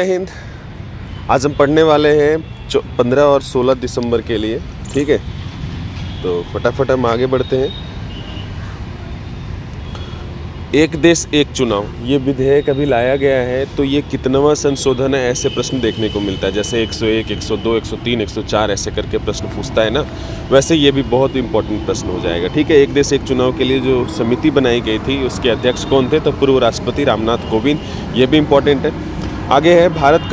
जय हिंद। आज हम पढ़ने वाले हैं 15 और 16 दिसंबर के लिए। ठीक है, तो फटाफट हम आगे बढ़ते हैं। एक देश एक चुनाव, ये विधेयक अभी लाया गया है, तो ये कितनावां संशोधन है, ऐसे प्रश्न देखने को मिलता है। जैसे 101, 102, 103, 104 ऐसे करके प्रश्न पूछता है ना, वैसे ये भी बहुत इंपॉर्टेंट प्रश्न हो जाएगा। ठीक है, एक देश एक चुनाव के लिए जो समिति बनाई गई थी, उसके अध्यक्ष कौन थे? तो पूर्व राष्ट्रपति रामनाथ कोविंद। ये भी इम्पोर्टेंट है। आगे है भारत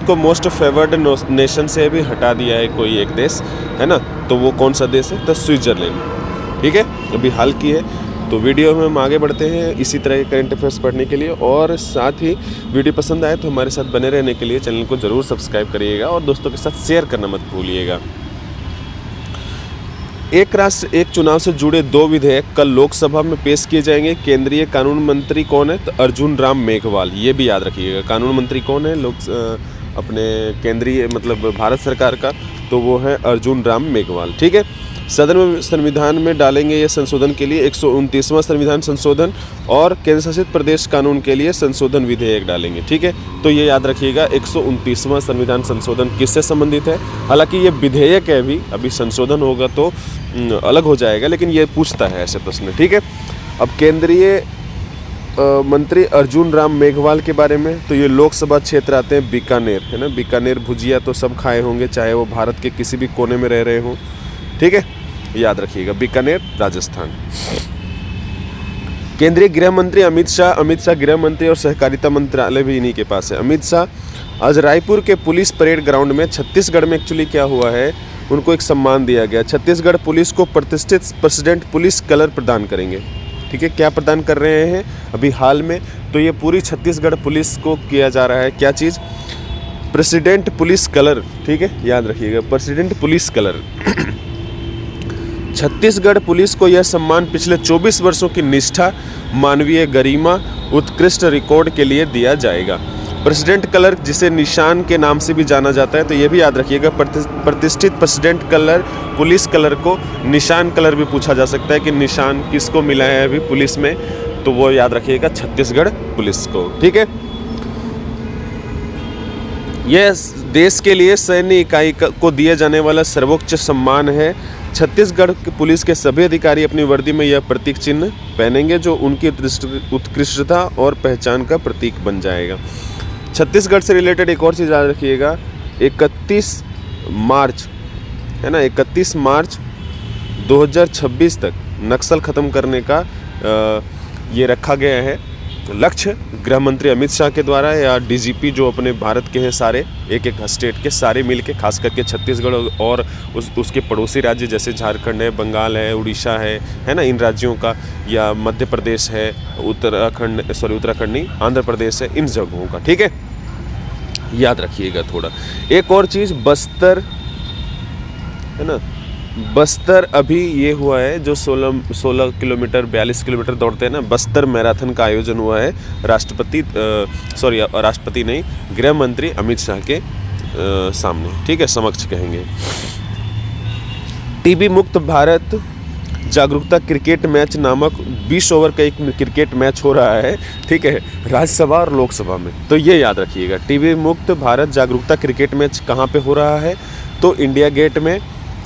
को मोस्ट फेवर्ड नेशन से भी हटा दिया है कोई एक देश, है ना, तो वो कौन सा देश है? तो स्विट्जरलैंड। ठीक है, अभी हाल की है। तो वीडियो में हम आगे बढ़ते हैं इसी तरह के करंट अफेयर्स पढ़ने के लिए, और साथ ही वीडियो पसंद आए तो हमारे साथ बने रहने के लिए चैनल को ज़रूर सब्सक्राइब करिएगा और दोस्तों के साथ शेयर करना मत भूलिएगा। एक राष्ट्र एक चुनाव से जुड़े 2 विधेयक कल लोकसभा में पेश किए जाएंगे। केंद्रीय कानून मंत्री कौन है? तो अर्जुन राम मेघवाल। ये भी याद रखिएगा, कानून मंत्री कौन है अपने केंद्रीय मतलब भारत सरकार का, तो वो है अर्जुन राम मेघवाल। ठीक है, सदन में संविधान में डालेंगे ये संशोधन के लिए 129वां संविधान संशोधन, और केंद्र शासित प्रदेश कानून के लिए संशोधन विधेयक डालेंगे। ठीक है, तो ये याद रखिएगा 129वां संविधान संशोधन किससे संबंधित है। हालांकि ये विधेयक है, अभी संशोधन होगा तो अलग हो जाएगा, लेकिन ये पूछता है ऐसे प्रश्न। ठीक है, अब केंद्रीय मंत्री अर्जुन राम मेघवाल के बारे में, तो ये लोकसभा क्षेत्र आते हैं बीकानेर, है ना। बीकानेर भुजिया तो सब खाए होंगे, चाहे वो भारत के किसी भी कोने में रह रहे हों। ठीक है, याद रखिएगा, बीकानेर राजस्थान। केंद्रीय गृह मंत्री अमित शाह गृह मंत्री और सहकारिता मंत्रालय भी इन्हीं के पास है। अमित शाह आज रायपुर के पुलिस परेड ग्राउंड में, छत्तीसगढ़ में एक्चुअली क्या हुआ है, उनको एक सम्मान दिया गया। छत्तीसगढ़ पुलिस को प्रतिष्ठित प्रेसिडेंट पुलिस कलर प्रदान करेंगे। ठीक है, क्या प्रदान कर रहे हैं अभी हाल में? तो ये पूरी छत्तीसगढ़ पुलिस को किया जा रहा है क्या चीज़? President police colour. ठीक है, याद रखिएगा, president police colour. Chhattisgarh police को यह सम्मान पिछले 24 वर्षों की निष्ठा, मानवीय गरिमा, उत्कृष्ट रिकॉर्ड के लिए दिया जाएगा। प्रेसिडेंट कलर, जिसे निशान के नाम से भी जाना जाता है, तो ये भी याद रखिएगा, प्रतिष्ठित प्रेसिडेंट कलर, पुलिस कलर को निशान कलर भी पूछा जा सकता है कि निशान किसको मिला है अभी पुलिस में, तो वो याद रखिएगा छत्तीसगढ़ पुलिस को। ठीक है, यह देश के लिए सैन्य इकाई को दिए जाने वाला सर्वोच्च सम्मान है। छत्तीसगढ़ पुलिस के सभी अधिकारी अपनी वर्दी में यह प्रतीक चिन्ह पहनेंगे, जो उनकी उत्कृष्टता और पहचान का प्रतीक बन जाएगा। छत्तीसगढ़ से रिलेटेड एक और चीज़ याद रखिएगा, 31 मार्च, है ना, 31 मार्च 2026 तक नक्सल ख़त्म करने का ये रखा गया है लक्ष्य, गृह मंत्री अमित शाह के द्वारा, या डीजीपी जो अपने भारत के हैं सारे, एक स्टेट के सारे मिलके, खास करके छत्तीसगढ़ और उसके पड़ोसी राज्य जैसे झारखंड है, बंगाल है, उड़ीसा है ना, इन राज्यों का, या मध्य प्रदेश है, उत्तराखंड नहीं, आंध्र प्रदेश है, इन जगहों का। ठीक है, याद रखिएगा थोड़ा। एक और चीज़, बस्तर, है ना, बस्तर अभी ये हुआ है जो 16 किलोमीटर 42 किलोमीटर दौड़ते हैं ना, बस्तर मैराथन का आयोजन हुआ है राष्ट्रपति नहीं, गृह मंत्री अमित शाह के सामने। ठीक है, समक्ष कहेंगे। टीबी मुक्त भारत जागरूकता क्रिकेट मैच नामक 20 ओवर का एक क्रिकेट मैच हो रहा है। ठीक है, राज्यसभा और लोकसभा में, तो ये याद रखिएगा। टीबी मुक्त भारत जागरूकता क्रिकेट मैच कहाँ पे हो रहा है? तो इंडिया गेट में,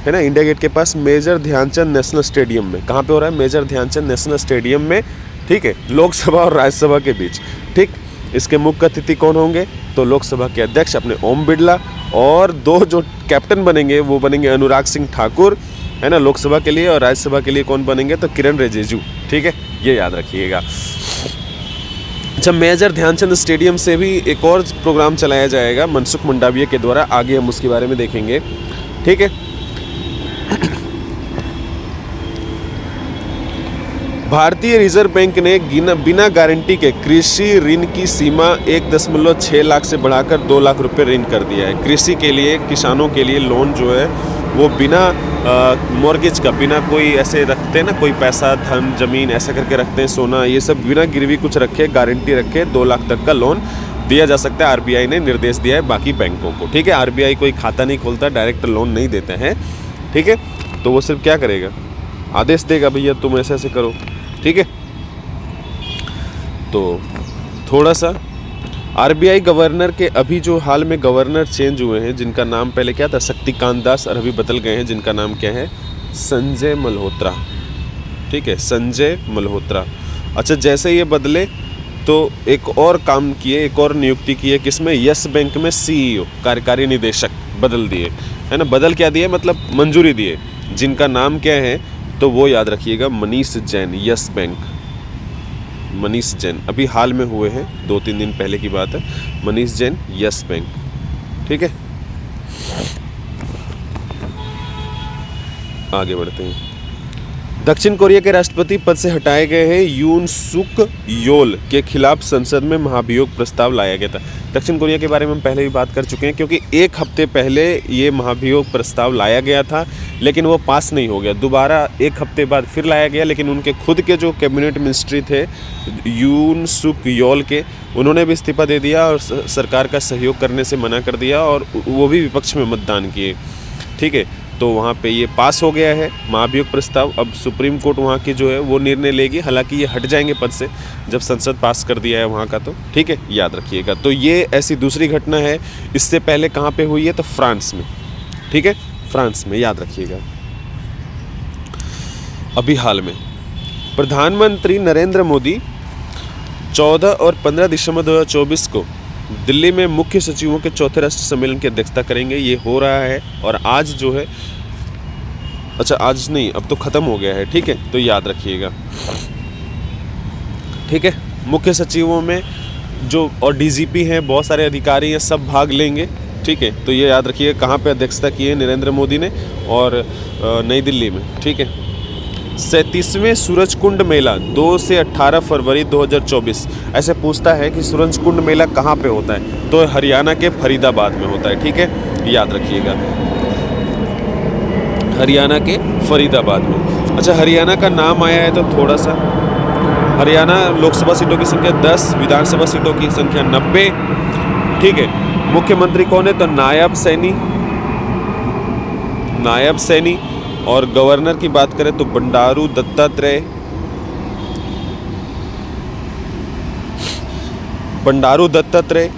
है ना, इंडिया गेट के पास मेजर ध्यानचंद नेशनल स्टेडियम में। कहाँ पे हो रहा है? मेजर ध्यानचंद नेशनल स्टेडियम में। ठीक है, लोकसभा और राज्यसभा के बीच। ठीक, इसके मुख्य अतिथि कौन होंगे? तो लोकसभा के अध्यक्ष अपने ओम बिरला, और 2 जो कैप्टन बनेंगे वो बनेंगे अनुराग सिंह ठाकुर, है ना, लोकसभा के लिए, और राज्यसभा के लिए कौन बनेंगे? तो किरण रिजिजू। ठीक है, ये याद रखिएगा। जब मेजर ध्यानचंद स्टेडियम से भी एक और प्रोग्राम चलाया जाएगा मनसुख मंडाविया के द्वारा, आगे हम उसके बारे में देखेंगे। ठीक है, भारतीय रिजर्व बैंक ने बिना गारंटी के कृषि ऋण की सीमा 1.6 लाख से बढ़ाकर 2 लाख रुपए ऋण कर दिया है। कृषि के लिए, किसानों के लिए लोन जो है वो बिना मॉर्गेज का, बिना कोई ऐसे रखते हैं ना, कोई पैसा, धन, जमीन ऐसा करके रखते हैं, सोना, ये सब बिना गिरवी कुछ रखे, गारंटी रखे 2 लाख तक का लोन दिया जा सकता है। आरबीआई ने निर्देश दिया है बाकी बैंकों को। ठीक है, आरबीआई कोई खाता नहीं खोलता, डायरेक्ट लोन नहीं देते हैं। ठीक है, तो वो सिर्फ क्या करेगा? आदेश देगा, भैया तुम ऐसे ऐसे करो। ठीक है, तो थोड़ा सा आरबीआई गवर्नर के अभी जो हाल में गवर्नर चेंज हुए हैं, जिनका नाम पहले क्या था, शक्तिकांत दास, और अभी बदल गए हैं, जिनका नाम क्या है, संजय मल्होत्रा। ठीक है, संजय मल्होत्रा। अच्छा, जैसे ये बदले तो एक और काम किए, एक और नियुक्ति की है, किसमें, यस बैंक में सीईओ, कार्यकारी निदेशक बदल दिए, है ना। बदल क्या दिए, मतलब मंजूरी दिए, जिनका नाम क्या है, तो वो याद रखिएगा, मनीष जैन, यस बैंक, मनीष जैन। अभी हाल में हुए हैं, 2-3 दिन पहले की बात है, मनीष जैन, यस बैंक। ठीक है, आगे बढ़ते हैं। दक्षिण कोरिया के राष्ट्रपति पद से हटाए गए हैं यून सुक योल के खिलाफ संसद में महाभियोग प्रस्ताव लाया गया था। दक्षिण कोरिया के बारे में हम पहले भी बात कर चुके हैं, क्योंकि 1 हफ्ते पहले ये महाभियोग प्रस्ताव लाया गया था, लेकिन वो पास नहीं हो गया। दोबारा 1 हफ्ते बाद फिर लाया गया, लेकिन उनके खुद के जो कैबिनेट मिनिस्ट्री थे यून सुक योल के, उन्होंने भी इस्तीफा दे दिया और सरकार का सहयोग करने से मना कर दिया, और वो भी विपक्ष में मतदान किए। ठीक है, तो वहाँ पे ये पास हो गया है महाभियोग प्रस्ताव। अब सुप्रीम कोर्ट वहाँ की जो है वो निर्णय लेगी, हालांकि ये हट जाएंगे पद से जब संसद पास कर दिया है वहाँ का, तो ठीक है, याद रखिएगा। तो ये ऐसी दूसरी घटना है। इससे पहले कहाँ पे हुई है, तो फ्रांस में। ठीक है, फ्रांस में, याद रखिएगा। अभी हाल में प्रधानमंत्री नरेंद्र मोदी 14 और 15 दिसंबर 2024 को दिल्ली में मुख्य सचिवों के चौथे राष्ट्रीय सम्मेलन की अध्यक्षता करेंगे। ये हो रहा है, और आज जो है, अच्छा आज नहीं, अब तो ख़त्म हो गया है। ठीक है, तो याद रखिएगा। ठीक है, मुख्य सचिवों में जो और डीजीपी हैं, बहुत सारे अधिकारी हैं, सब भाग लेंगे। ठीक है, तो ये याद रखिएगा। कहाँ पे अध्यक्षता की है नरेंद्र मोदी ने, और नई दिल्ली में। ठीक है, 37वें सूरजकुंड मेला 2 से 18 फरवरी 2024। ऐसे पूछता है कि सूरजकुंड मेला कहाँ पे होता है, तो हरियाणा के फरीदाबाद में होता है। ठीक है, याद रखिएगा, हरियाणा के फरीदाबाद में। अच्छा, हरियाणा का नाम आया है तो थोड़ा सा, हरियाणा लोकसभा सीटों की संख्या 10, विधानसभा सीटों की संख्या 90। ठीक है, मुख्यमंत्री कौन है, तो नायब सैनी। और गवर्नर की बात करें तो बंडारू दत्तात्रेय।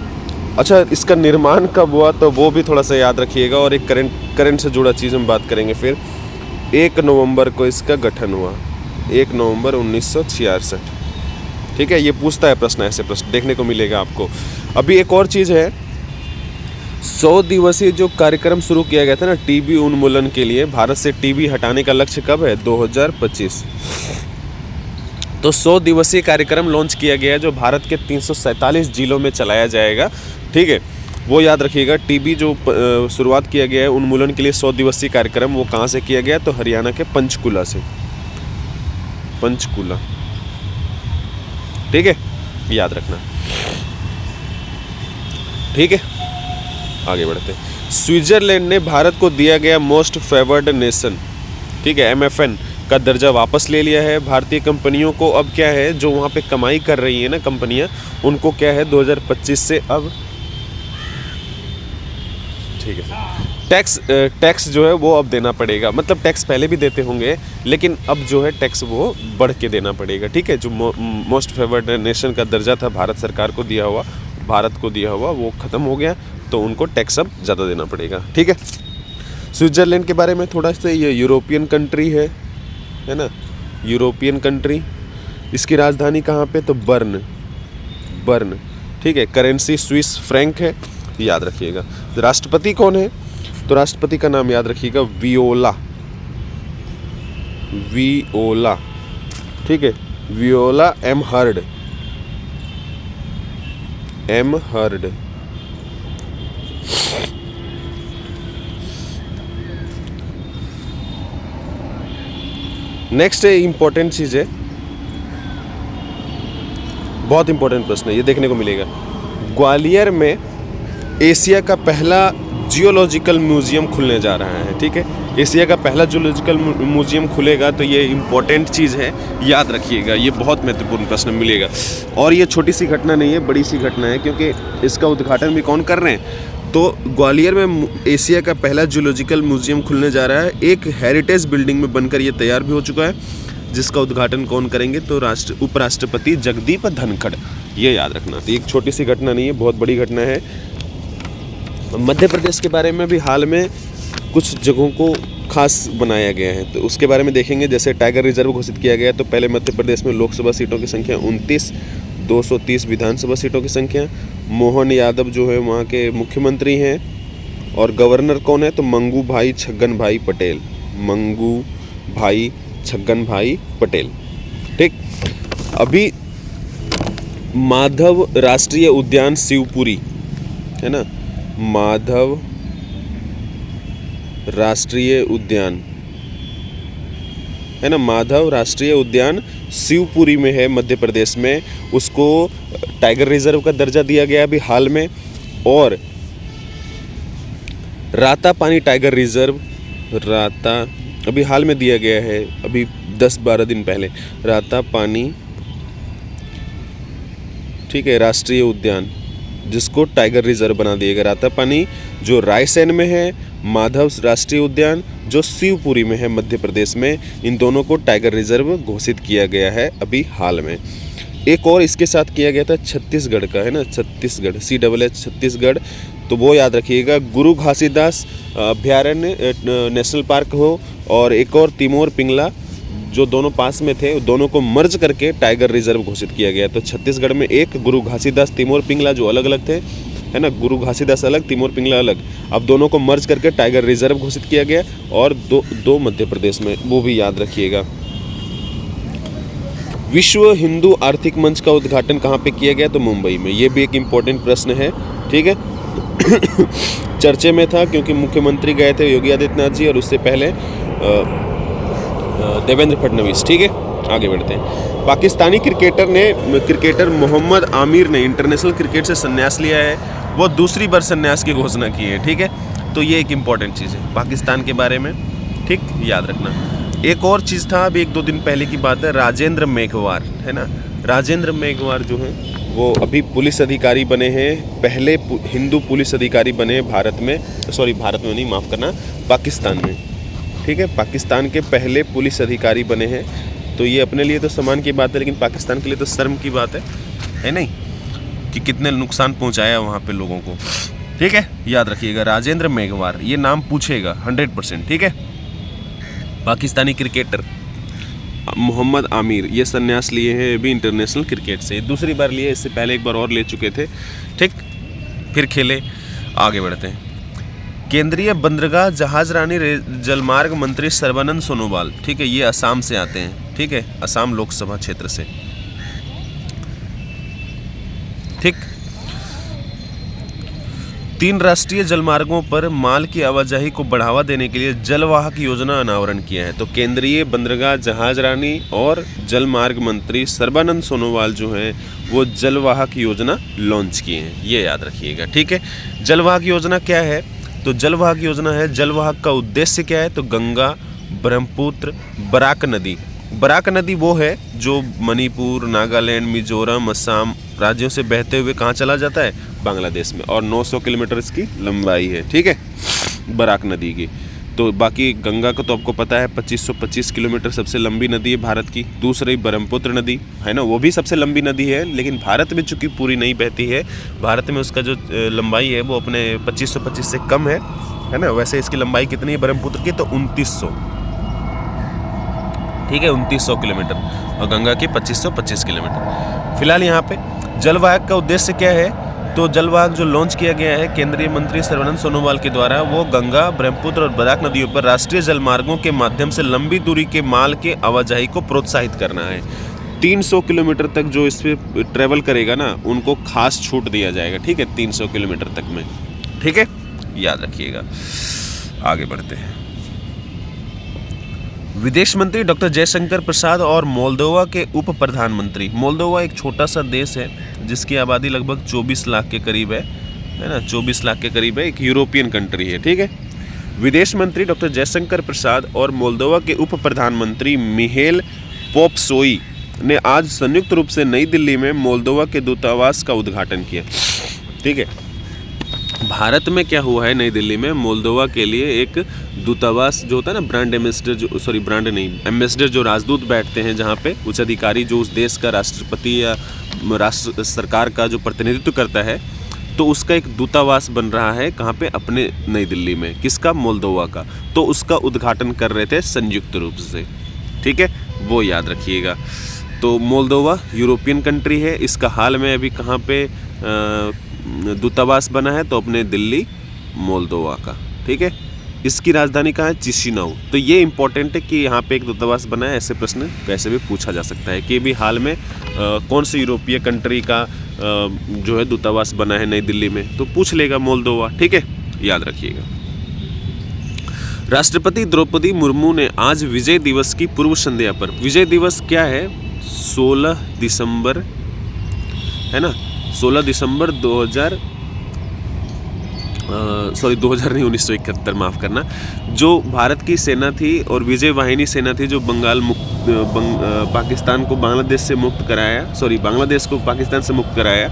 अच्छा, इसका निर्माण कब हुआ, तो वो भी थोड़ा सा याद रखिएगा। और एक करंट से जुड़ा चीज़ हम बात करेंगे फिर। 1 नवंबर को इसका गठन हुआ, 1 नवंबर 1966। ठीक है, ये पूछता है प्रश्न, ऐसे प्रश्न देखने को मिलेगा आपको। अभी एक और चीज़ है, 100 दिवसीय जो कार्यक्रम शुरू किया गया था ना टीबी उन्मूलन के लिए, भारत से टीबी हटाने का लक्ष्य कब है, 2025। तो 100 दिवसीय कार्यक्रम लॉन्च किया गया है, जो भारत के 347 जिलों में चलाया जाएगा। ठीक है, वो याद रखिएगा। टीबी जो शुरुआत किया गया है उन्मूलन के लिए 100 दिवसीय कार्यक्रम, वो कहाँ से किया गया, तो हरियाणा के पंचकुला से, पंचकुला। ठीक है, याद रखना। ठीक है, आगे बढ़ते हैं। स्विट्जरलैंड ने भारत को दिया गया मोस्ट फेवर्ड नेशन, ठीक है, MFN का दर्जा वापस ले लिया है। भारतीय कंपनियों को अब क्या है, जो वहाँ पे कमाई कर रही है ना कंपनियाँ, उनको क्या है 2025 से अब, ठीक है, टैक्स जो है वो अब देना पड़ेगा। मतलब टैक्स पहले भी देते होंगे, लेकिन अब जो है टैक्स वो बढ़ के देना पड़ेगा। ठीक है, जो मोस्ट फेवर्ड नेशन का दर्जा था भारत सरकार को दिया हुआ, भारत को दिया हुआ, वो ख़त्म हो गया, तो उनको टैक्स अब ज़्यादा देना पड़ेगा। ठीक है, स्विट्ज़रलैंड के बारे में थोड़ा सा, ये यूरोपियन कंट्री है ना, यूरोपियन कंट्री। इसकी राजधानी कहाँ पे, तो बर्न। ठीक है, करेंसी स्विस फ्रैंक है, याद रखिएगा। राष्ट्रपति कौन है, तो राष्ट्रपति का नाम याद रखिएगा, वियोला। ठीक है, वियोला एम हर्ड। नेक्स्ट है इंपॉर्टेंट चीज़ है, बहुत इंपॉर्टेंट प्रश्न है, ये देखने को मिलेगा। ग्वालियर में एशिया का पहला जियोलॉजिकल म्यूजियम खुलने जा रहा है। ठीक है, एशिया का पहला जियोलॉजिकल म्यूजियम खुलेगा, तो ये इंपॉर्टेंट चीज़ है, याद रखिएगा। ये बहुत महत्वपूर्ण प्रश्न मिलेगा, और ये छोटी सी घटना नहीं है, बड़ी सी घटना है, क्योंकि इसका उद्घाटन भी कौन कर रहे हैं, तो ग्वालियर में एशिया का पहला जियोलॉजिकल म्यूजियम खुलने जा रहा है। एक हेरिटेज बिल्डिंग में बनकर ये तैयार भी हो चुका है, जिसका उद्घाटन कौन करेंगे, तो उपराष्ट्रपति जगदीप धनखड़, ये याद रखना। तो एक छोटी सी घटना नहीं है, बहुत बड़ी घटना है। मध्य प्रदेश के बारे में भी हाल में कुछ जगहों को खास बनाया गया है, तो उसके बारे में देखेंगे। जैसे टाइगर रिजर्व घोषित किया गया, तो पहले मध्य प्रदेश में लोकसभा सीटों की संख्या 29, 230 विधानसभा सीटों की संख्या। मोहन यादव जो है वहाँ के मुख्यमंत्री हैं, और गवर्नर कौन है, तो मंगू भाई छगन भाई पटेल, मंगू भाई छगन भाई पटेल। ठीक, अभी माधव राष्ट्रीय उद्यान शिवपुरी है ना, माधव राष्ट्रीय उद्यान है ना, माधव राष्ट्रीय उद्यान शिवपुरी में है मध्य प्रदेश में, उसको टाइगर रिजर्व का दर्जा दिया गया अभी हाल में। और रातापानी टाइगर रिजर्व, राता अभी हाल में दिया गया है, अभी 10-12 दिन पहले, रातापानी, ठीक है, राष्ट्रीय उद्यान, जिसको टाइगर रिजर्व बना दिया गया। रातापानी जो रायसेन में है, माधव राष्ट्रीय उद्यान जो शिवपुरी में है मध्य प्रदेश में, इन दोनों को टाइगर रिजर्व घोषित किया गया है अभी हाल में। एक और इसके साथ किया गया था छत्तीसगढ़ का, है ना, छत्तीसगढ़, CHH छत्तीसगढ़, तो वो याद रखिएगा। गुरु घासीदास अभयारण्य नेशनल पार्क हो, और एक और तिमोर पिंगला, जो दोनों पास में थे, दोनों को मर्ज करके टाइगर रिजर्व घोषित किया गया। तो छत्तीसगढ़ में एक, गुरु घासीदास तिमोर पिंगला जो अलग अलग थे, है ना, गुरु घासीदास अलग, तिमोर पिंगला अलग, अब दोनों को मर्ज करके टाइगर रिजर्व घोषित किया गया। और दो मध्य प्रदेश में, वो भी याद रखिएगा। विश्व हिंदू आर्थिक मंच का उद्घाटन कहाँ पे किया गया, तो मुंबई में। ये भी एक इम्पोर्टेंट प्रश्न है, ठीक है। चर्चे में था क्योंकि मुख्यमंत्री गए थे योगी आदित्यनाथ जी, और उससे पहले देवेंद्र फडणवीस, ठीक है। आगे बढ़ते हैं। पाकिस्तानी क्रिकेटर मोहम्मद आमिर ने इंटरनेशनल क्रिकेट से संन्यास लिया है, वो दूसरी बार संन्यास की घोषणा की है, ठीक है। तो ये एक इम्पॉर्टेंट चीज़ है पाकिस्तान के बारे में, ठीक, याद रखना। एक और चीज़ था, अभी 1-2 दिन पहले की बात है, राजेंद्र मेघवार, है ना, राजेंद्र मेघवार जो है वो अभी पुलिस अधिकारी बने हैं, पहले हिंदू पुलिस अधिकारी बने भारत में, सॉरी भारत में नहीं, माफ़ करना, पाकिस्तान में, ठीक है। पाकिस्तान के पहले पुलिस अधिकारी बने हैं। तो ये अपने लिए तो सम्मान की बात है, लेकिन पाकिस्तान के लिए तो शर्म की बात है नहीं, कि कितने नुकसान पहुंचाया वहाँ पे लोगों को, ठीक है। याद रखिएगा राजेंद्र मेघवार, ये नाम पूछेगा 100%, ठीक है। पाकिस्तानी क्रिकेटर मोहम्मद आमिर, ये संन्यास लिए हैं अभी इंटरनेशनल क्रिकेट से, दूसरी बार लिए, इससे पहले एक बार और ले चुके थे, ठीक, फिर खेले। आगे बढ़ते हैं। केंद्रीय बंदरगाह जहाजरानी जलमार्ग मंत्री सर्बानंद सोनोवाल, ठीक है, ये असम से आते हैं, ठीक है, असम लोकसभा क्षेत्र से, ठीक। 3 राष्ट्रीय जलमार्गों पर माल की आवाजाही को बढ़ावा देने के लिए जलवाहक योजना अनावरण किया है। तो केंद्रीय बंदरगाह जहाजरानी और जलमार्ग मंत्री सर्बानंद सोनोवाल जो हैं वो जलवाहक योजना लॉन्च किए हैं, ये याद रखिएगा, ठीक है। जलवाहक योजना क्या है, तो जलवाहक योजना है, जलवाहक का उद्देश्य क्या है, तो गंगा, ब्रह्मपुत्र, बराक नदी। बराक नदी वो है जो मणिपुर, नागालैंड, मिजोरम, असम राज्यों से बहते हुए कहाँ चला जाता है, बांग्लादेश में, और 900 किलोमीटर इसकी लंबाई है, ठीक है, बराक नदी की। तो बाकी गंगा का तो आपको पता है 2525 किलोमीटर सबसे लंबी नदी है भारत की। दूसरी ब्रह्मपुत्र नदी है ना, वो भी सबसे लंबी नदी है, लेकिन भारत में चूंकि पूरी नहीं बहती है, भारत में उसका जो लंबाई है वो अपने 2525 से कम है ना। वैसे इसकी लंबाई कितनी है ब्रह्मपुत्र की, तो 2900, ठीक है, 2900 किलोमीटर, और गंगा की 2525 किलोमीटर। फिलहाल यहाँ पे जलवाहक का उद्देश्य क्या है, तो जलवाहक जो लॉन्च किया गया है केंद्रीय मंत्री सर्बानंद सोनोवाल के द्वारा, वो गंगा, ब्रह्मपुत्र और बराक नदियों पर राष्ट्रीय जलमार्गों के माध्यम से लंबी दूरी के माल के आवाजाही को प्रोत्साहित करना है। 300 किलोमीटर तक जो इस पर ट्रेवल करेगा ना, उनको खास छूट दिया जाएगा, ठीक है, 300 किलोमीटर तक में, ठीक है, याद रखिएगा। आगे बढ़ते हैं। विदेश मंत्री डॉक्टर जयशंकर प्रसाद और मोल्दोवा के उप प्रधानमंत्री, मोल्दोवा एक छोटा सा देश है जिसकी आबादी लगभग 24 लाख के करीब है ना, 24 लाख के करीब है, एक यूरोपियन कंट्री है, ठीक है। विदेश मंत्री डॉक्टर जयशंकर प्रसाद और मोल्दोवा के उप प्रधानमंत्री मिहेल पोपसोई ने आज संयुक्त रूप से नई दिल्ली में मोल्दोवा के दूतावास का उद्घाटन किया, ठीक है। भारत में क्या हुआ है, नई दिल्ली में मोल्दोवा के लिए एक दूतावास जो होता है ना, ब्रांड एम्बेसडर, जो सॉरी ब्रांड नहीं, एम्बेसडर जो राजदूत बैठते हैं, जहाँ पे उच्च अधिकारी जो उस देश का राष्ट्रपति या राष्ट्र सरकार का जो प्रतिनिधित्व करता है, तो उसका एक दूतावास बन रहा है कहाँ पे, अपने नई दिल्ली में। किसका? मोल्दोवा का। तो उसका उद्घाटन कर रहे थे संयुक्त रूप से, ठीक है, वो याद रखिएगा। तो मोल्दोवा यूरोपियन कंट्री है, इसका हाल में अभी कहाँ पे दूतावास बना है, तो अपने दिल्ली मोल्दोवा का, ठीक है। इसकी राजधानी कहाँ है? चिशिनाउ। तो ये इंपॉर्टेंट है कि यहाँ पे एक दूतावास बना है। ऐसे प्रश्न कैसे भी पूछा जा सकता है कि भी हाल में कौन सी यूरोपीय कंट्री का जो है दूतावास बना है नई दिल्ली में, तो पूछ लेगा मोल्दोवा, ठीक है, याद रखिएगा। राष्ट्रपति द्रौपदी मुर्मू ने आज विजय दिवस की पूर्व संध्या पर, विजय दिवस क्या है? 16 दिसंबर है ना, 16 दिसंबर 1971, माफ़ करना, जो भारत की सेना थी और विजय वाहिनी सेना थी जो पाकिस्तान को बांग्लादेश से मुक्त कराया, बांग्लादेश को पाकिस्तान से मुक्त कराया।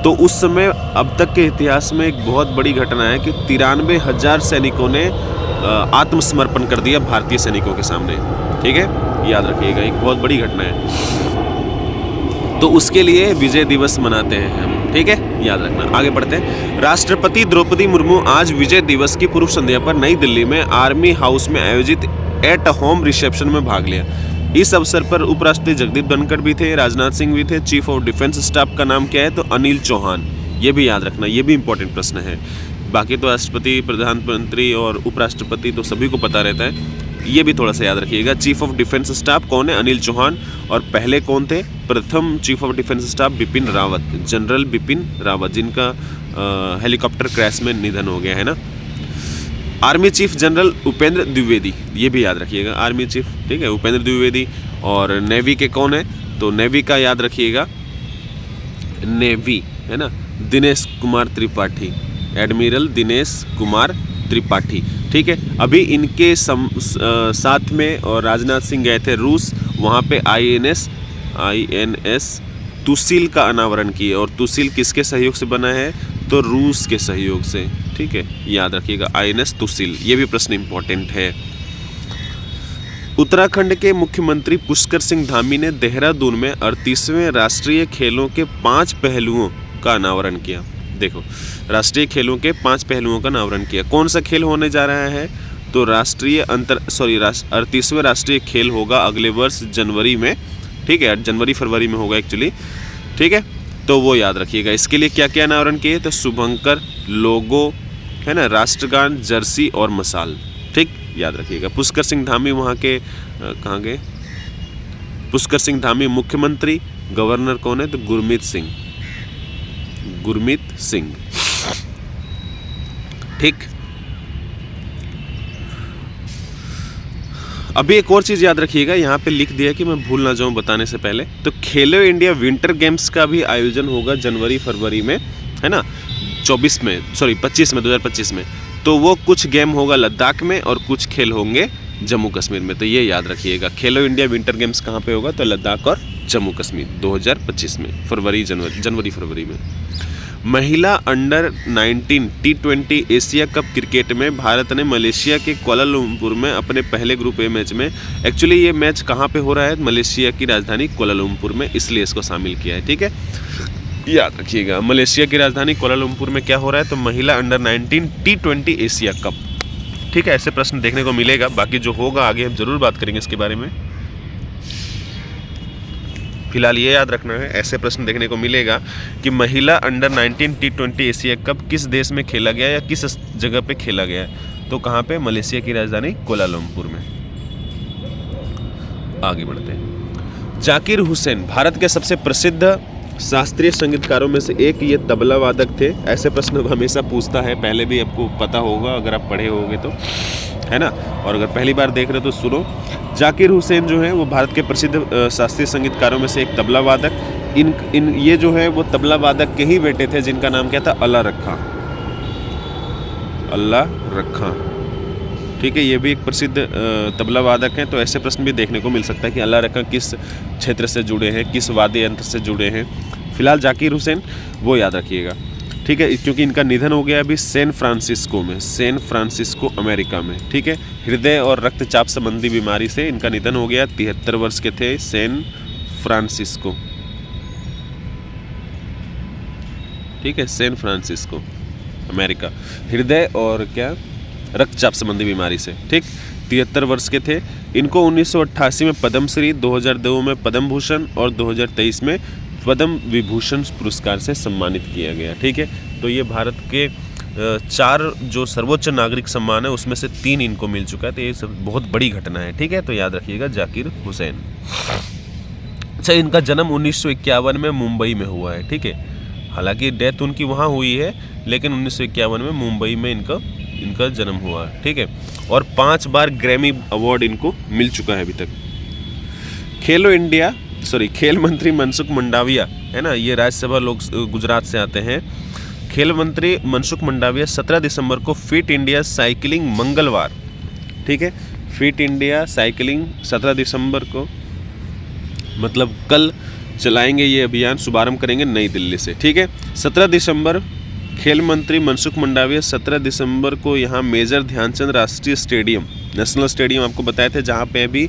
तो उस समय अब तक के इतिहास में एक बहुत बड़ी घटना है कि 93,000 सैनिकों ने आत्मसमर्पण कर दिया भारतीय सैनिकों के सामने, ठीक है, याद रखिएगा, एक बहुत बड़ी घटना है। तो उसके लिए विजय दिवस मनाते हैं हम, ठीक है, याद रखना। आगे बढ़ते हैं। राष्ट्रपति द्रौपदी मुर्मू आज विजय दिवस की पूर्व संध्या पर नई दिल्ली में आर्मी हाउस में आयोजित एट होम रिसेप्शन में भाग लिया। इस अवसर पर उपराष्ट्रपति जगदीप धनखड़ भी थे, राजनाथ सिंह भी थे। चीफ ऑफ डिफेंस स्टाफ का नाम क्या है? तो अनिल चौहान। ये भी याद रखना, ये भी इंपॉर्टेंट प्रश्न है। बाकी तो राष्ट्रपति, प्रधानमंत्री और उपराष्ट्रपति तो सभी को पता रहता है, ये भी थोड़ा सा याद रखिएगा। चीफ ऑफ डिफेंस स्टाफ कौन है? अनिल चौहान। और पहले कौन थे? प्रथम chief of defence staff Bipin Rawat, general Bipin Rawat, जिनका हेलीकॉप्टर क्रैश में निधन हो गया है ना। Army chief general Upendra Dwivedi, ये भी याद रखिएगा, आर्मी चीफ, ठीक है, उपेंद्र द्विवेदी। और नेवी के कौन है? तो नेवी का याद रखिएगा, नेवी है ना, दिनेश कुमार त्रिपाठी, एडमिरल दिनेश कुमार त्रिपाठी, ठीक है। अभी इनके साथ में और राजनाथ सिंह गए थे रूस, वहाँ पे INS तुसील का अनावरण किए। और तुसील किसके सहयोग से बना है? तो रूस के सहयोग से, ठीक है, याद रखिएगा, INS तुसील। ये भी प्रश्न इंपॉर्टेंट है। उत्तराखंड के मुख्यमंत्री पुष्कर सिंह धामी ने देहरादून में 38वें राष्ट्रीय खेलों के 5 पहलुओं का अनावरण किया। देखो, राष्ट्रीय खेलों के 5 पहलुओं का अनावरण किया। कौन सा खेल होने जा रहा है? तो 38वें राष्ट्रीय खेल होगा अगले वर्ष जनवरी में, ठीक है, जनवरी फरवरी में होगा एक्चुअली, ठीक है। तो वो याद रखिएगा। इसके लिए क्या क्या अनावरण किए? तो शुभंकर, लोगो है ना, राष्ट्रगान, जर्सी और मसाल, ठीक, याद रखिएगा। पुष्कर सिंह धामी वहाँ के कहाँ गए? पुष्कर सिंह धामी मुख्यमंत्री, गवर्नर कौन है? तो गुरमीत सिंह, ठीक। अभी एक और चीज़ याद रखिएगा, यहाँ पे लिख दिया कि मैं भूल ना जाऊँ बताने से पहले, तो खेलो इंडिया विंटर गेम्स का भी आयोजन होगा जनवरी फरवरी में, है ना, 25 में 2025 में। तो वो कुछ गेम होगा लद्दाख में और कुछ खेल होंगे जम्मू कश्मीर में। तो ये याद रखिएगा, खेलो इंडिया विंटर गेम्स कहाँ पे होगा? तो लद्दाख और जम्मू कश्मीर 2025 में, जनवरी फरवरी में। महिला under 19 T20 Asia cup cricket में भारत ने मलेशिया के कोलालमपुर में अपने पहले ग्रुप ए मैच में, एक्चुअली ये मैच कहाँ पे हो रहा है? मलेशिया की राजधानी कोलालमपुर में, इसलिए इसको शामिल किया है, ठीक है, याद रखिएगा। मलेशिया की राजधानी कोलालमपुर में क्या हो रहा है? तो महिला अंडर 19 T20 एशिया कप, ठीक है। ऐसे प्रश्न देखने को मिलेगा, बाकी जो होगा आगे हम जरूर बात करेंगे इसके बारे में। फिलहाल ये याद रखना है, ऐसे प्रश्न देखने को मिलेगा कि महिला अंडर 19 T20 एशिया कप किस देश में खेला गया या किस जगह पे खेला गया? तो कहाँ पे? मलेशिया की राजधानी कोलालमपुर में। आगे बढ़ते हैं। जाकिर हुसैन भारत के सबसे प्रसिद्ध शास्त्रीय संगीतकारों में से एक ये तबला वादक थे। ऐसे प्रश्न हमेशा पूछता है, पहले भी आपको पता होगा अगर आप पढ़े होगे तो, है ना, और अगर पहली बार देख रहे हो तो सुनो। जाकिर हुसैन जो है वो भारत के प्रसिद्ध शास्त्रीय संगीतकारों में से एक तबला वादक। ये जो है वो तबला वादक के ही बेटे थे जिनका नाम क्या था? अल्लाह रखा, ठीक है। ये भी एक प्रसिद्ध तबला वादक हैं। तो ऐसे प्रश्न भी देखने को मिल सकता है कि अल्लाह रखा किस क्षेत्र से जुड़े हैं, किस वाद्य यंत्र से जुड़े हैं। फिलहाल जाकिर हुसैन वो याद रखिएगा, ठीक है, क्योंकि इनका निधन हो गया अभी सैन फ्रांसिस्को में, सैन फ्रांसिस्को अमेरिका में। ठीक है, हृदय और रक्तचाप संबंधी बीमारी से इनका निधन हो गया। 73 वर्ष के थे, सैन फ्रांसिस्को। ठीक है, सैन फ्रांसिस्को अमेरिका, हृदय और क्या रक्तचाप संबंधी बीमारी से। ठीक, 73 वर्ष के थे। इनको 1988 में पद्मश्री, 2002 में पद्म भूषण और 2023 में पद्म विभूषण पुरस्कार से सम्मानित किया गया। ठीक है, तो ये भारत के 4 जो सर्वोच्च नागरिक सम्मान है उसमें से 3 इनको मिल चुका है। तो ये सब बहुत बड़ी घटना है। ठीक है, तो याद रखिएगा जाकिर हुसैन। अच्छा, इनका जन्म 1951 में मुंबई में हुआ है। ठीक है, हालांकि डेथ उनकी वहाँ हुई है, लेकिन 1951 में मुंबई में इनका जन्म हुआ है। ठीक है, और 5 बार ग्रैमी अवार्ड इनको मिल चुका है अभी तक। खेल मंत्री मनसुख मंडाविया है ना, ये राज्यसभा लोग गुजरात से आते हैं। खेल मंत्री मनसुख मंडाविया 17 दिसंबर को फिट इंडिया साइकिलिंग मंगलवार, ठीक है, फिट इंडिया साइकिलिंग 17 दिसंबर को मतलब कल चलाएंगे। ये अभियान शुभारंभ करेंगे नई दिल्ली से। ठीक है, 17 दिसंबर खेल मंत्री मनसुख मंडाविया 17 दिसंबर को यहाँ मेजर ध्यानचंद राष्ट्रीय स्टेडियम, नेशनल स्टेडियम आपको बताए थे, जहाँ पे अभी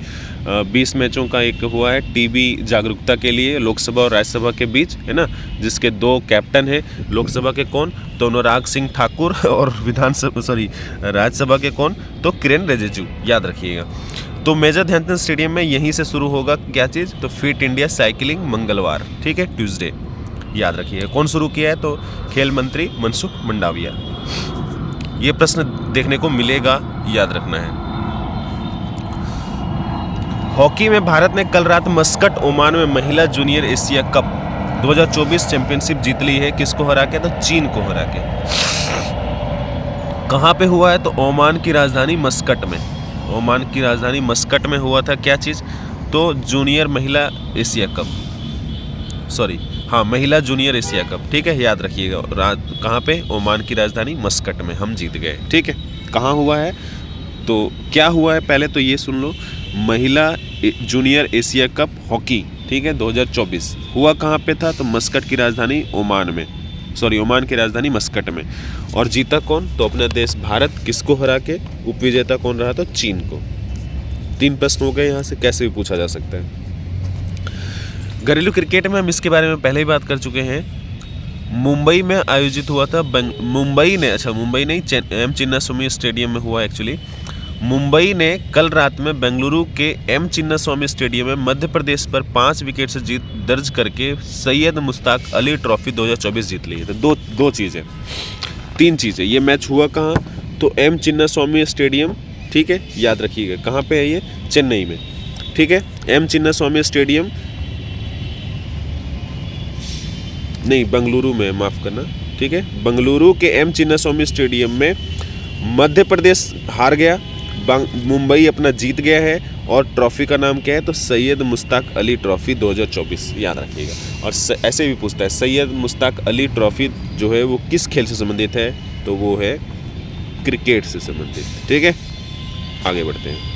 20 मैचों का एक हुआ है टीबी जागरूकता के लिए लोकसभा और राज्यसभा के बीच, है ना, जिसके 2 कैप्टन हैं। लोकसभा के कौन, तो अनुराग सिंह ठाकुर, और राज्यसभा के कौन, तो किरेन रिजिजू, याद रखिएगा। तो मेजर ध्यानचंद स्टेडियम में यहीं से शुरू होगा क्या चीज़, तो फिट इंडिया साइकिलिंग मंगलवार। ठीक है, ट्यूसडे, याद रखिए। कौन शुरू किया है, तो खेल मंत्री मनसुख मंडाविया। ये प्रश्न देखने को मिलेगा, याद रखना है। हॉकी में भारत ने कल रात मस्कट ओमान में महिला जूनियर एशिया कप 2024 चैंपियनशिप जीत ली है। किसको हरा के, तो चीन को हरा के। कहाँ पे हुआ है, तो ओमान की राजधानी मस्कट में। ओमान की राजधानी मस्कट में हुआ था क्या चीज़, तो जूनियर महिला एशिया कप, महिला जूनियर एशिया कप। ठीक है, याद रखिएगा। कहाँ पे, ओमान की राजधानी मस्कट में हम जीत गए। ठीक है, कहाँ हुआ है, तो क्या हुआ है पहले तो ये सुन लो। महिला जूनियर एशिया कप हॉकी, ठीक है, 2024 हुआ कहाँ पे था, तो मस्कट की राजधानी ओमान की राजधानी मस्कट में। और जीता कौन, तो अपना देश भारत। किसको हरा के, उपविजेता कौन रहा, तो चीन को। 3 प्रश्न हो गए यहाँ से, कैसे भी पूछा जा सकता है। घरेलू क्रिकेट में हम इसके बारे में पहले ही बात कर चुके हैं। मुंबई में आयोजित हुआ था, मुंबई नहीं, एम चिन्नास्वामी स्टेडियम में हुआ एक्चुअली। मुंबई ने कल रात में बेंगलुरु के एम चिन्नास्वामी स्टेडियम में मध्य प्रदेश पर 5 विकेट से जीत दर्ज करके सैयद मुश्ताक अली ट्रॉफी 2024 जीत ली है। तो दो चीज़ें, 3 चीज़ें। ये मैच हुआ कहाँ, तो एम चिन्नास्वामी स्टेडियम, ठीक है, याद रखिएगा। कहाँ पे है ये, चेन्नई में। ठीक है, एम चिन्नास्वामी स्टेडियम नहीं, बेंगलुरु में, माफ़ करना। ठीक है, बेंगलुरु के एम चिन्नास्वामी स्टेडियम में मध्य प्रदेश हार गया, मुंबई अपना जीत गया है। और ट्रॉफी का नाम क्या है, तो सैयद मुश्ताक अली ट्रॉफी 2024, याद रखिएगा। और ऐसे भी पूछता है, सैयद मुश्ताक अली ट्रॉफी जो है वो किस खेल से संबंधित है, तो वो है क्रिकेट से संबंधित। ठीक है, आगे बढ़ते हैं।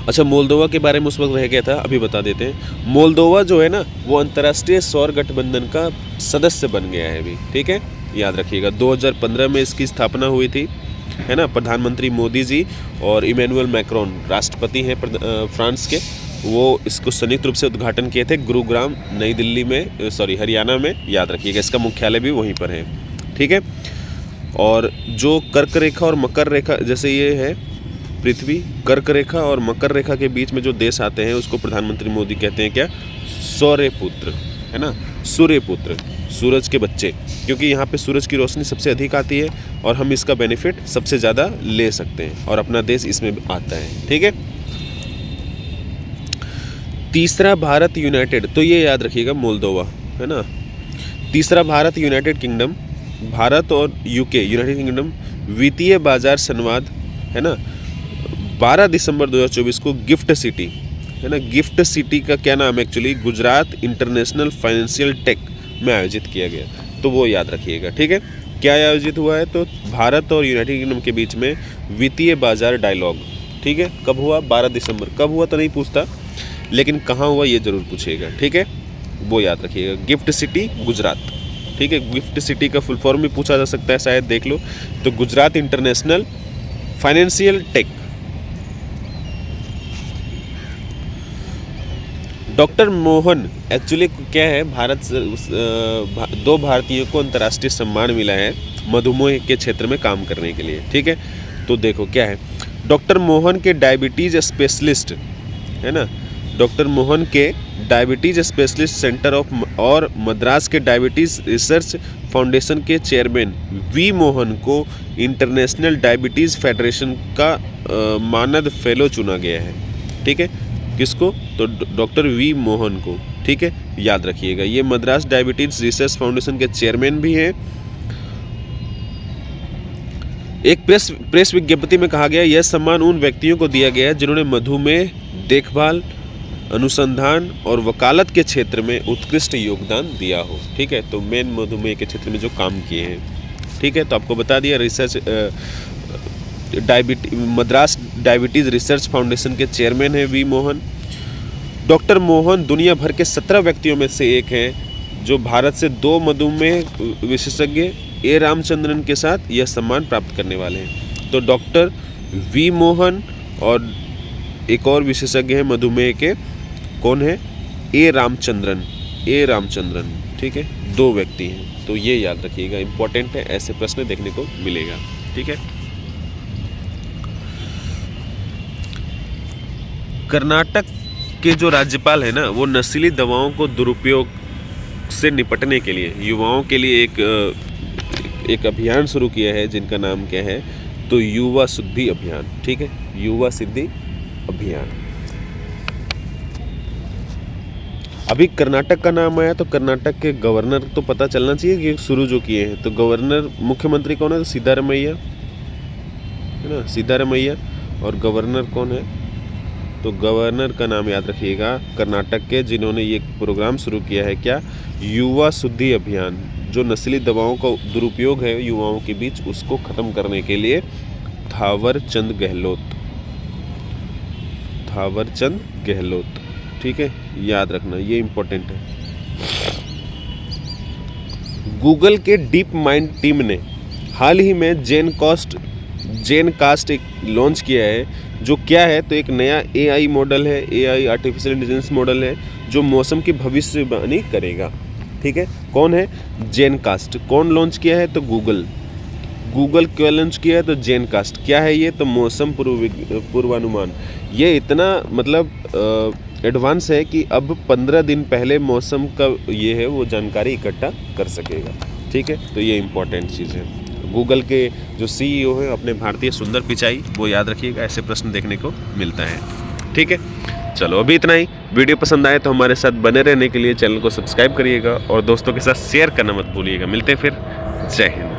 अच्छा, मोल्दोवा के बारे में उस वक्त रह गया था, अभी बता देते हैं। मोल्दोवा जो है ना, वो अंतर्राष्ट्रीय सौर गठबंधन का सदस्य बन गया है अभी। ठीक है, याद रखिएगा। 2015 में इसकी स्थापना हुई थी, है ना। प्रधानमंत्री मोदी जी और इमैनुअल मैक्रोन, राष्ट्रपति हैं फ्रांस के, वो इसको संयुक्त रूप से उद्घाटन किए थे गुरुग्राम, नई दिल्ली में, हरियाणा में, याद रखिएगा। इसका मुख्यालय भी वहीं पर है। ठीक है, और जो कर्क रेखा और मकर रेखा, जैसे ये है पृथ्वी, कर्क रेखा और मकर रेखा के बीच में जो देश आते हैं उसको प्रधानमंत्री मोदी कहते हैं क्या, सौर्यपुत्र, है ना, सूर्यपुत्र, सूरज के बच्चे, क्योंकि यहाँ पे सूरज की रोशनी सबसे अधिक आती है और हम इसका बेनिफिट सबसे ज़्यादा ले सकते हैं, और अपना देश इसमें आता है। ठीक है, तीसरा भारत यूनाइटेड, तो ये याद रखिएगा, मोल्दोवा, है ना। तीसरा भारत यूनाइटेड किंगडम, भारत और यूके, यूनाइटेड किंगडम वित्तीय बाजार संवाद, है ना, 12 दिसंबर 2024 को गिफ्ट सिटी, है ना। गिफ्ट सिटी का क्या नाम है actually, Gujarat international financial tech में आयोजित किया गया, तो वो याद रखिएगा। ठीक है, क्या आयोजित हुआ है, तो भारत और यूनाइटेड किंगडम के बीच में वित्तीय बाजार डायलॉग। ठीक है, कब हुआ, 12 दिसंबर। कब हुआ तो नहीं पूछता, लेकिन कहाँ हुआ ये जरूर पूछेगा। ठीक है, वो याद रखिएगा, गिफ्ट सिटी गुजरात। ठीक है। गिफ्ट सिटी का फुल फॉर्म भी पूछा जा सकता है, शायद देख लो। तो Gujarat international financial tech. Doctor Mohan actually क्या है, दो भारतीयों को अंतर्राष्ट्रीय सम्मान मिला है मधुमेह के क्षेत्र में काम करने के लिए, ठीक है। तो देखो क्या है, डॉक्टर मोहन के डायबिटीज स्पेशलिस्ट है ना, डॉक्टर मोहन के डायबिटीज स्पेशलिस्ट सेंटर ऑफ और मद्रास के डायबिटीज रिसर्च फाउंडेशन के चेयरमैन वी मोहन को इंटरनेशनल डायबिटीज़ फेडरेशन का मानद फेलो चुना गया है, ठीक है। किसको? तो डॉक्टर वी मोहन को, ठीक है, याद रखिएगा। ये मद्रास डायबिटीज रिसर्च फाउंडेशन के चेयरमैन भी हैं। एक प्रेस विज्ञप्ति में कहा गया, यह सम्मान उन व्यक्तियों को दिया गया है जिन्होंने मधुमेह देखभाल, अनुसंधान और वकालत के क्षेत्र में उत्कृष्ट योगदान दिया हो, ठीक है। तो मेन मधुमेह के क्षेत्र में जो काम किए हैं, ठीक है। तो आपको बता दिया, research Madras diabetes research foundation के चेयरमैन हैं वी मोहन। डॉक्टर मोहन दुनिया भर के 17 व्यक्तियों में से एक हैं जो भारत से 2 मधुमेह विशेषज्ञ ए रामचंद्रन के साथ यह सम्मान प्राप्त करने वाले हैं। तो डॉक्टर वी मोहन और एक और विशेषज्ञ हैं मधुमेह के, कौन है? ए रामचंद्रन, ठीक है। 2 व्यक्ति हैं, तो ये याद रखिएगा, इंपॉर्टेंट है, ऐसे प्रश्न देखने को मिलेगा, ठीक है। कर्नाटक के जो राज्यपाल है ना, वो नशीली दवाओं को दुरुपयोग से निपटने के लिए युवाओं के लिए एक अभियान शुरू किया है, जिनका नाम क्या है? तो युवा शुद्धि अभियान, ठीक है, युवा शुद्धि अभियान। अभी कर्नाटक का नाम आया तो कर्नाटक के गवर्नर तो पता चलना चाहिए कि शुरू जो किए हैं। तो गवर्नर, मुख्यमंत्री कौन है? तो सिद्धारमैया है ना, सिद्धारमैया। और गवर्नर कौन है? तो गवर्नर का नाम याद रखिएगा कर्नाटक के, जिन्होंने ये प्रोग्राम शुरू किया है, क्या? युवा शुद्धि अभियान। जो नस्ली दवाओं का दुरुपयोग है युवाओं के बीच, उसको ख़त्म करने के लिए थावर चंद गहलोत, ठीक है, याद रखना, ये इम्पोर्टेंट है। गूगल के डीप माइंड टीम ने हाल ही में जेन कास्ट एक लॉन्च किया है, जो क्या है? तो एक नया AI मॉडल है, AI आर्टिफिशियल इंटेलिजेंस मॉडल है, जो मौसम की भविष्यवाणी करेगा, ठीक है। कौन है? जेन कास्ट। कौन लॉन्च किया है? तो गूगल क्यों लॉन्च किया है? तो जेन कास्ट। क्या है ये? तो मौसम पूर्वानुमान। ये इतना मतलब एडवांस है कि अब 15 दिन पहले मौसम का ये है वो जानकारी इकट्ठा कर सकेगा, ठीक है। तो ये इम्पोर्टेंट चीज़ है। गूगल के जो CEO हैं अपने भारतीय सुंदर पिचाई, वो याद रखिएगा, ऐसे प्रश्न देखने को मिलता है, ठीक है। चलो अभी इतना ही। वीडियो पसंद आए तो हमारे साथ बने रहने के लिए चैनल को सब्सक्राइब करिएगा और दोस्तों के साथ शेयर करना मत भूलिएगा। मिलते हैं फिर। जय हिंद।